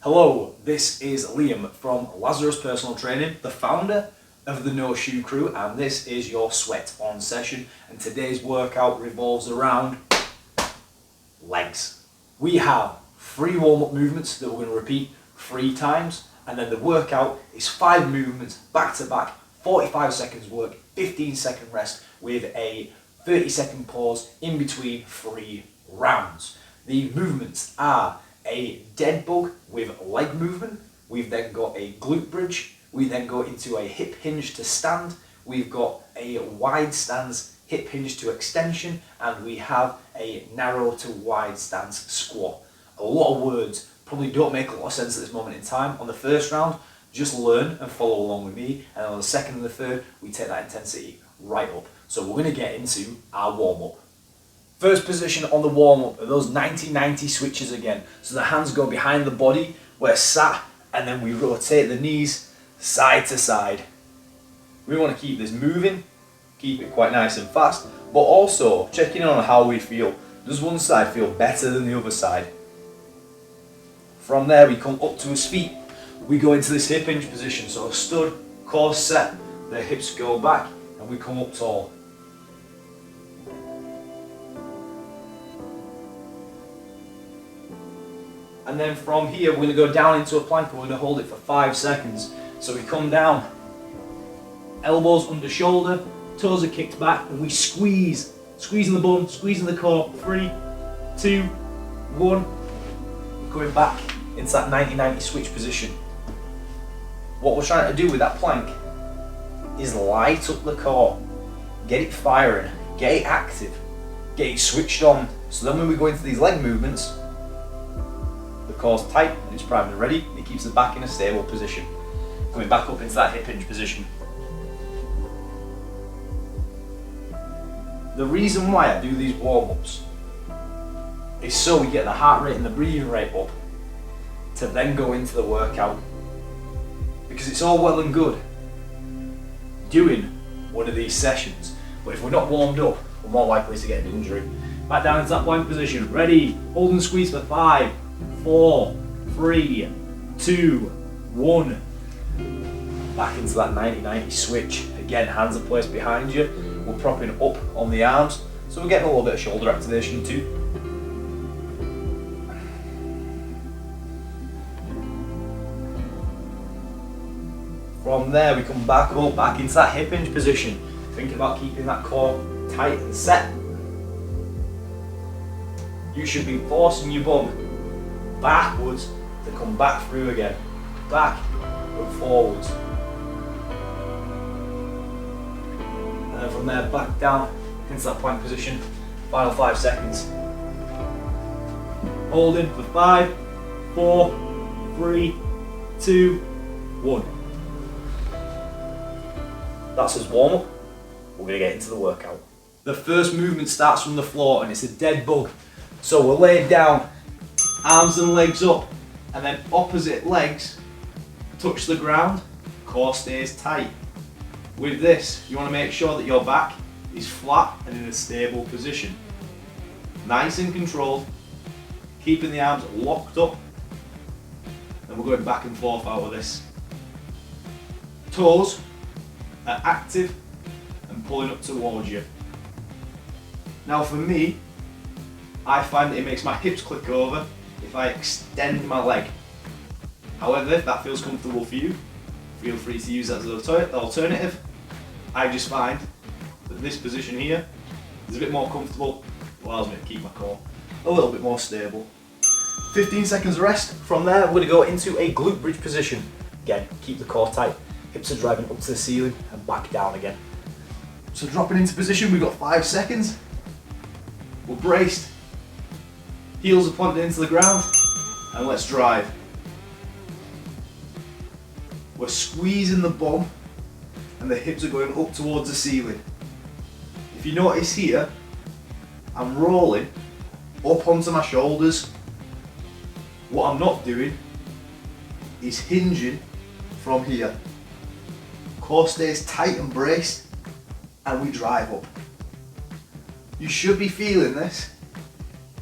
Hello, this is Liam from Lazarus Personal Training, the founder of the No Shoe Crew, and this is your sweat on session. And today's workout revolves around legs. We have 3 warm-up movements that we're going to repeat 3 times, and then the workout is 5 movements back to back, 45 seconds work, 15-second rest with a 30-second pause in between 3 rounds. The movements are a Deadbug with leg movement. We've then got a Glute Bridge. We then go into a Hip Hinge to stand. We've got a wide stance Hip Hinge to extension, and we have a narrow to wide stance squat. A lot of words probably don't make a lot of sense at this moment in time. On the first round, just learn and follow along with me, and on the second and the third, we take that intensity right up. So we're going to get into our warm-up. First position on the warm-up are those 90-90 switches again. So the hands go behind the body, we're sat, and then we rotate the knees side to side. We want to keep this moving, keep it quite nice and fast, but also checking in on how we feel. Does one side feel better than the other side? From there we come up to his feet. We go into this hip hinge position, so stood, core set, the hips go back, and we come up tall. And then from here, we're going to go down into a plank and we're going to hold it for 5 seconds. So we come down, elbows under shoulder, toes are kicked back, and we squeeze. Squeezing the bum, squeezing the core. 3, 2, 1. Going back into that 90-90 switch position. What we're trying to do with that plank is light up the core. Get it firing, get it active, get it switched on. So then when we go into these leg movements, the core's tight and it's primed and ready. It keeps the back in a stable position. Coming back up into that hip hinge position. The reason why I do these warm-ups is so we get the heart rate and the breathing rate up to then go into the workout. Because it's all well and good doing one of these sessions, but if we're not warmed up, we're more likely to get an injury. Back down into that plank position. Ready, hold and squeeze for 5, 4, 3, 2, 1. Back into that 90-90 switch. Again, hands are placed behind you. We're propping up on the arms, so we're getting a little bit of shoulder activation too. From there, we come back up, back into that hip hinge position. Think about keeping that core tight and set. You should be forcing your bum backwards to come back through again. Back and forwards. And then from there, back down into that plank position. Final 5 seconds. Holding for 5, 4, 3, 2, 1. That's his warm-up. We're going to get into the workout. The first movement starts from the floor and it's a Deadbug. So we're laid down, arms and legs up, and then opposite legs touch the ground, core stays tight. With this, you want to make sure that your back is flat and in a stable position. Nice and controlled, keeping the arms locked up, and we're going back and forth out of this. Toes are active and pulling up towards you. Now for me, I find that it makes my hips click over if I extend my leg. However, if that feels comfortable for you, feel free to use that as an alternative. I just find that this position here is a bit more comfortable, allows me to keep my core a little bit more stable. 15 seconds rest. From there, we're going to go into a Glute Bridge position. Again, keep the core tight, hips are driving up to the ceiling and back down again. So dropping into position, we've got 5 seconds. We're braced. Heels are planted into the ground, and let's drive. We're squeezing the bum, and the hips are going up towards the ceiling. If you notice here, I'm rolling up onto my shoulders. What I'm not doing is hinging from here. Core stays tight and braced, and we drive up. You should be feeling this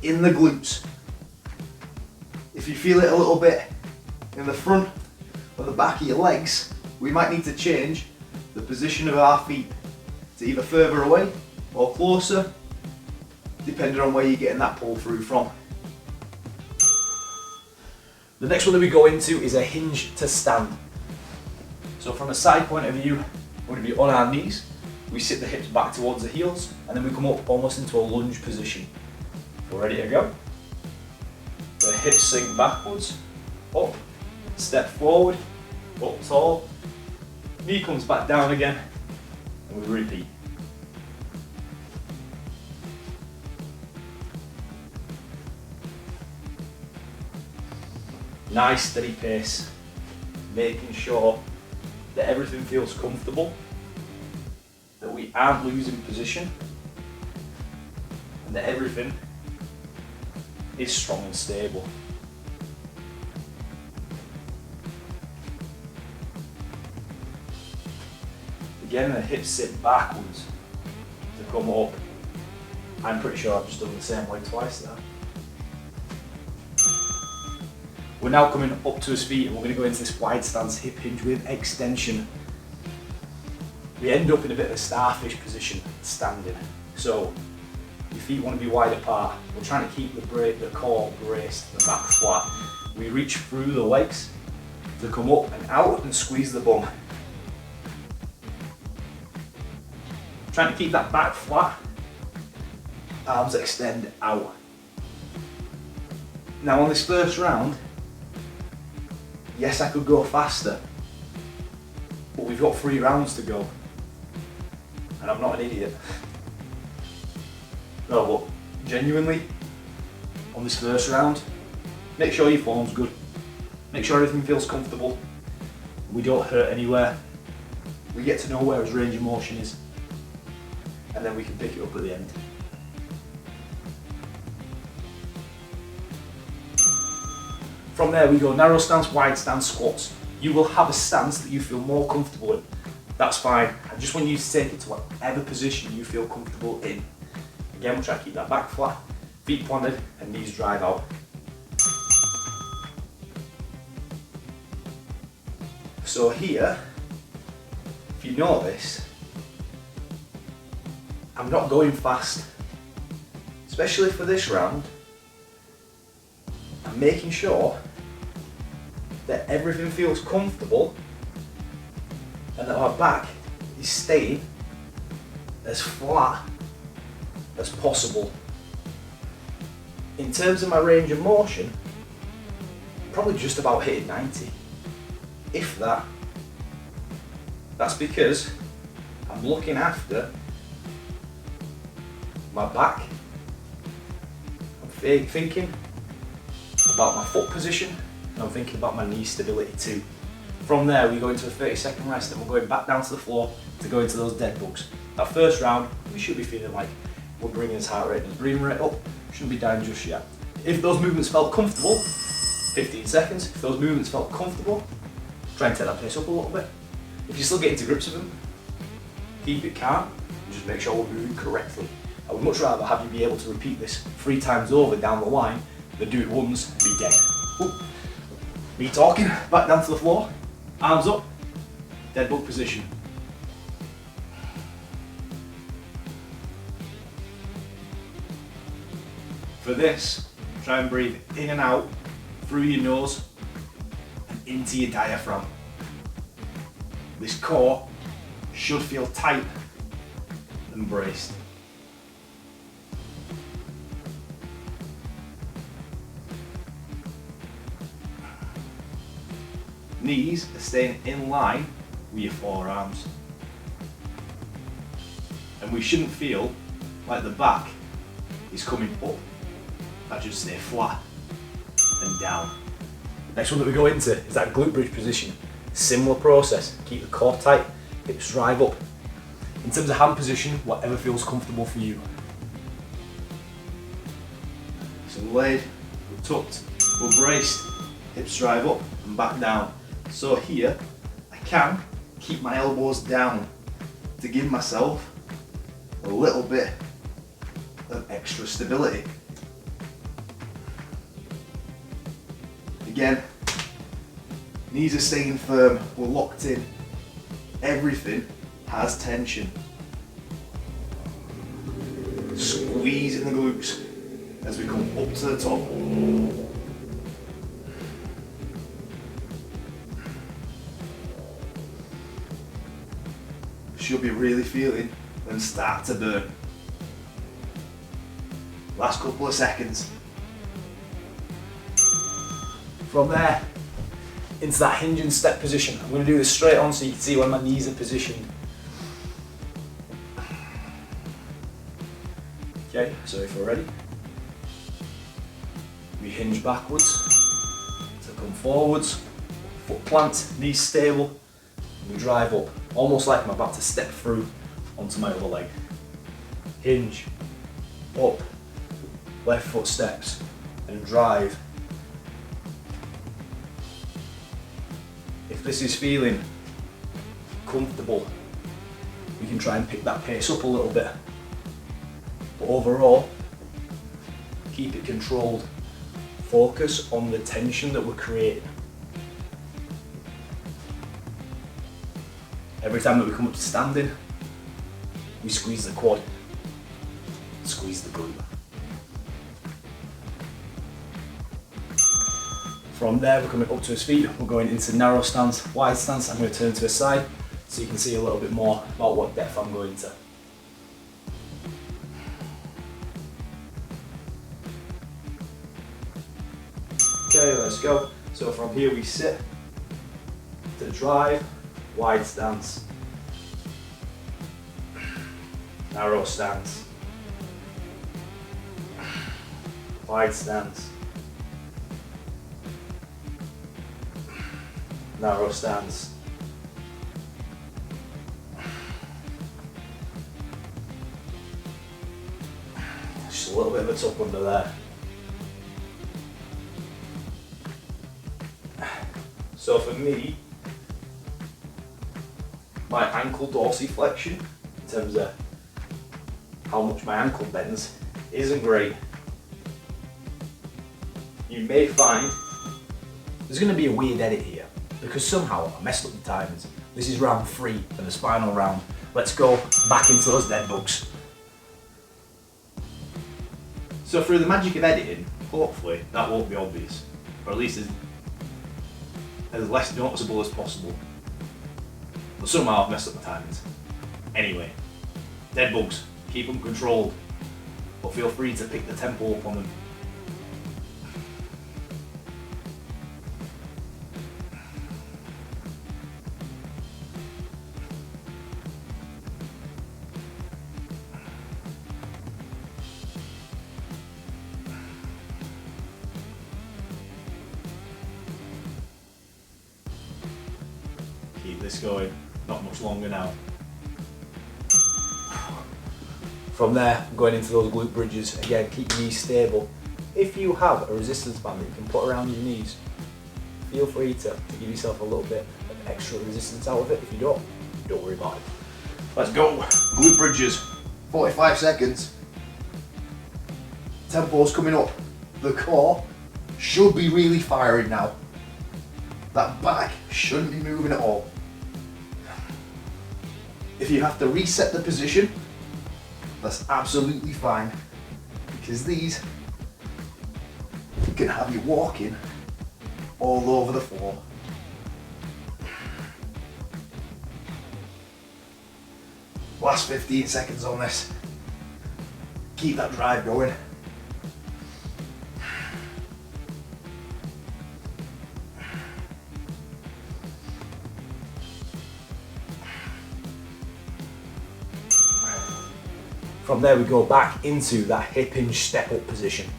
in the glutes. If you feel it a little bit in the front or the back of your legs, we might need to change the position of our feet to either further away or closer, depending on where you're getting that pull through from. The next one that we go into is a hinge to stand. So from a side point of view, we're going to be on our knees, we sit the hips back towards the heels, and then we come up almost into a lunge position. We're ready to go. The hips sink backwards, up, step forward, up tall, knee comes back down again, and we repeat. Nice steady pace, making sure that everything feels comfortable, that we aren't losing position, and that everything is strong and stable. Again, the hips sit backwards to come up. I'm pretty sure I've just done the same way twice there. We're now coming up to his feet and we're going to go into this wide stance hip hinge with extension. We end up in a bit of a starfish position standing. So your feet want to be wide apart. We're trying to keep the core braced, the back flat. We reach through the legs to come up and out and squeeze the bum. Trying to keep that back flat. Arms extend out. Now on this first round, yes, I could go faster, but we've got 3 rounds to go, and I'm not an idiot. No, but genuinely, on this first round, make sure your form's good, make sure everything feels comfortable, we don't hurt anywhere, we get to know where his range of motion is, and then we can pick it up at the end. From there we go narrow stance, wide stance, squats. You will have a stance that you feel more comfortable in. That's fine. I just want you to take it to whatever position you feel comfortable in. Again, we'll try to keep that back flat, feet planted, and knees drive out. So here, if you notice, I'm not going fast, especially for this round. I'm making sure that everything feels comfortable and that our back is staying as flat as possible. In terms of my range of motion, probably just about hitting 90, if that. That's because I'm looking after my back, I'm thinking about my foot position, and I'm thinking about my knee stability too. From there we go into a 30-second rest and we're going back down to the floor to go into those dead bugs. That first round we should be feeling like we're bringing his heart rate and his breathing rate up, shouldn't be down just yet. If those movements felt comfortable, 15 seconds. If those movements felt comfortable, try and take that pace up a little bit. If you're still getting to grips with them, keep it calm and just make sure we're moving correctly. I would much rather have you be able to repeat this 3 times over down the line than do it once and be dead. Ooh. Me talking, back down to the floor, arms up, dead bug position. For this, try and breathe in and out through your nose and into your diaphragm. This core should feel tight and braced. Knees are staying in line with your forearms. And we shouldn't feel like the back is coming up. That should stay flat and down. Next one that we go into is that glute bridge position. Similar process, keep the core tight, hips drive up. In terms of hand position, whatever feels comfortable for you. So we're laid, we're tucked, we're braced, hips drive up and back down. So here, I can keep my elbows down to give myself a little bit of extra stability. Knees are staying firm, we're locked in. Everything has tension. Squeezing the glutes as we come up to the top. Should be really feeling them start to burn. Last couple of seconds. From there, into that hinge and step position. I'm going to do this straight on so you can see where my knees are positioned. Okay, so if we're ready, we hinge backwards, to come forwards, foot plant, knees stable, and we drive up, almost like I'm about to step through onto my other leg. Hinge, up, left foot steps, and drive. If this is feeling comfortable, we can try and pick that pace up a little bit. But overall, keep it controlled. Focus on the tension that we're creating. Every time that we come up to standing, we squeeze the quad, squeeze the glute. From there, we're coming up to his feet, we're going into narrow stance, wide stance. I'm going to turn to his side so you can see a little bit more about what depth I'm going to. Okay, let's go. So from here we sit to drive, wide stance, narrow stance, wide stance, narrow stance, just a little bit of a tuck under there. So for me, my ankle dorsiflexion, in terms of how much my ankle bends, isn't great. You may find there's going to be a weird edit here, because somehow I messed up the timings. This is round 3 of the spinal round. Let's go back into those dead bugs. So through the magic of editing, hopefully that won't be obvious, or at least as less noticeable as possible. But somehow I've messed up my timings. Anyway, dead bugs, keep them controlled, but feel free to pick the tempo up on them. Keep this going, not much longer now. From there, going into those glute bridges, again, keep your knees stable. If you have a resistance band that you can put around your knees, feel free to give yourself a little bit of extra resistance out of it. If you don't worry about it. Let's go, glute bridges, 45 seconds. Tempo's coming up. The core should be really firing now. That back shouldn't be moving at all. If you have to reset the position, that's absolutely fine, because these can have you walking all over the floor. Last 15 seconds on this. Keep that drive going. From there we go back into that hip hinge step up position.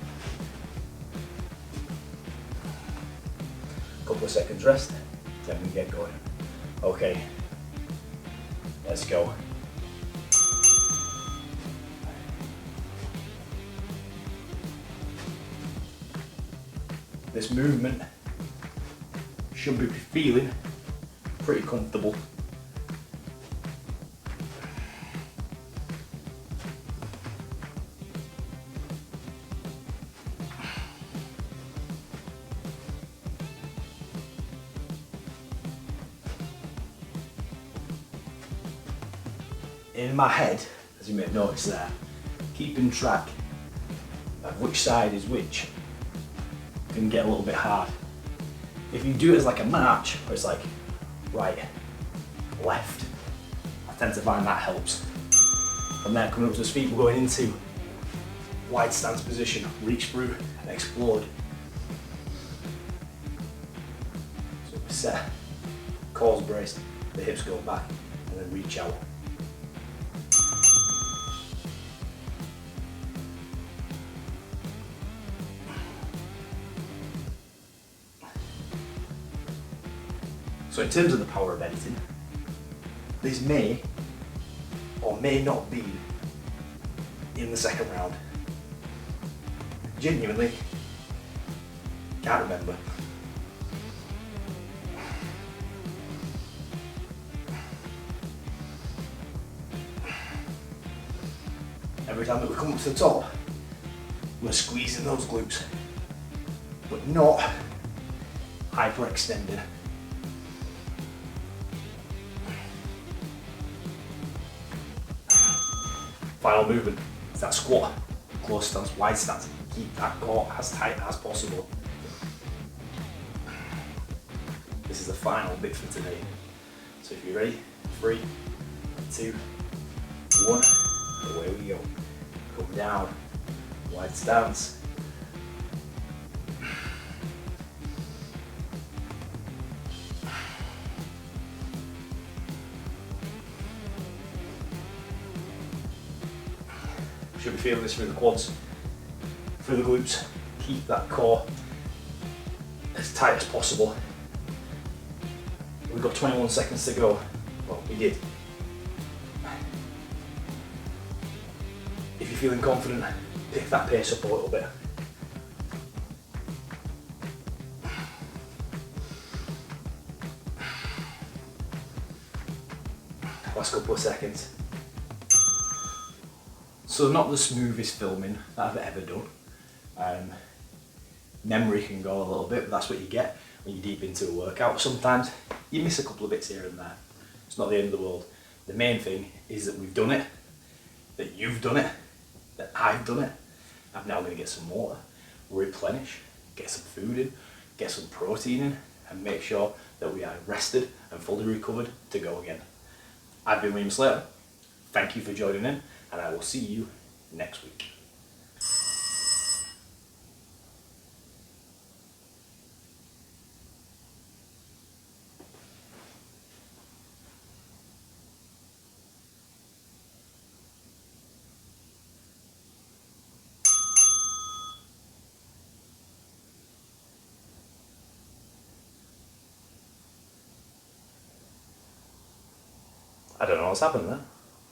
Couple of seconds rest, then we get going. Okay, let's go. This movement should be feeling pretty comfortable. in my head, as you may have noticed there, keeping track of which side is which can get a little bit hard. If you do it as like a march, where it's like right, left, I tend to find that helps. From there, coming up to his feet, we're going into wide stance position, reach through and explode. So we set, core's braced, the hips go back, and then reach out. So in terms of the power of editing, this may or may not be in the second round. Genuinely, can't remember. Every time that we come up to the top, we're squeezing those glutes, but not hyperextending. Final movement is that squat, close stance, wide stance. Keep that core as tight as possible. This is the final bit for today. So if you're ready, 3, 2, 1, away we go. Come down, wide stance. Should be feeling this through the quads, through the glutes. Keep that core as tight as possible. We've got 21 seconds to go. Well, we did. If you're feeling confident, pick that pace up a little bit. Last couple of seconds. So not the smoothest filming that I've ever done. Memory can go a little bit, but that's what you get when you're deep into a workout. Sometimes you miss a couple of bits here and there. It's not the end of the world. The main thing is that we've done it, that you've done it, that I've done it. I'm now going to get some water, replenish, get some food in, get some protein in, and make sure that we are rested and fully recovered to go again. I've been William Slater. Thank you for joining in, and I will see you next week. I don't know what's happened there.